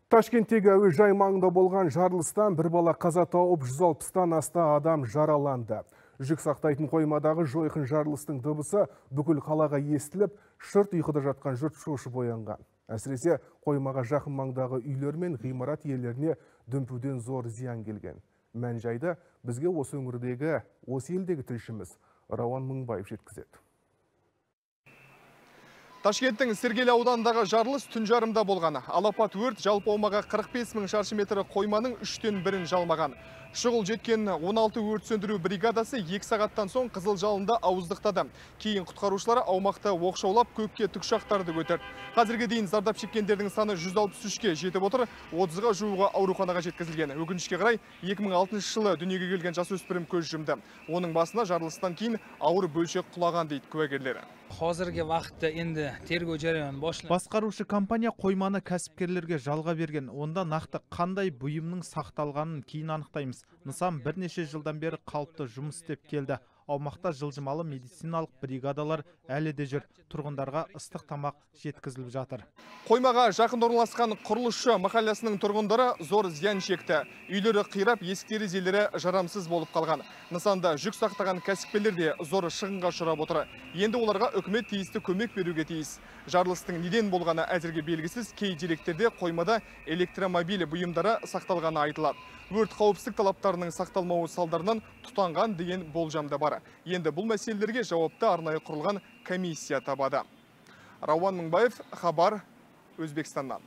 Ташкенттегі әуежай маңында болған жарылыстан бір бала қаза тауып, 160-тан аса адам жараланды. Жүк сақтайтын қоймадағы жойқын жарылыстың дыбысы бүкіл қалаға естіліп, шырт ұйқыда жатқан жұрт шошып оянған. Әсіресе қоймаға жақын маңдағы үйлер мен ғимарат иелеріне дүмпуден зор зиян келген. Мән жайды бізге осы өңірдегі, осы елдегі тілшіміз Рауан Мыңбаев жеткізеді. Ташкенттің Сергел ауданындағы жарылыс түн жарымда болған. Алапат өрт жалпы аумағы 45 мың шаршы метр қойманың 3-тен 1-ін жалмаған. Шұғыл жеткен 16 өрт сөндіру бригадасы 2 сағаттан соң қызыл жалында ауыздықтады. Кейін құтқарушылар аумақты оқшаулап көкке тікұшақтарды көтерді. Қазірге дейін зардап шеккендердің саны 163-ке жетіп отыр, 30-ға жуығы ауруханаға жеткізілген. Өкінішке қарай 2006 жылы дүниеге келген жасөспірім көз жұмды. Оның басына жарылыстан кейін ауыр бөлшек құлаған дейді куәгерлері. Hozirgi vaqtda endi tergov jarayoni boshlanadi. Басқарушы компания қойманы кәсіпкерлерге жалға берген. Онда нақты қандай бұйымның сақталғанын кейін анықтаймыз. Нысан бірнеше жылдан бері қалыпты жұмыс істеп келді. Аумақта жылжымалы медициналық бригадалар әлі де жүр. Тұрғындарға ыстық тамақ жеткізіліп жатыр. Қоймаға жақын орналасқан құрылысшы махаллясының тұрғындары зор зиян шекті. Үйлері қирап, есік-терезелері жарамсыз болып қалған. Нысанда жүк сақтаған кәсіпкерлер де зор шығынға ұшырап отыр. Енді оларға үкімет тиісті көмек беруге тиіс. Жарылыстың неден болғаны әзірге белгісіз. Кей деректерде қоймада электромобиль бұйымдары сақталғаны айтылады. Өрт қауіпсіздік талаптарының сақталмауы салдарынан тұтанған деген болжамда бар. Енді бұл мәселелерге жауапты арнайы құрылған комиссия табады. Рауан Мыңбаев, Хабар, Өзбекстаннан.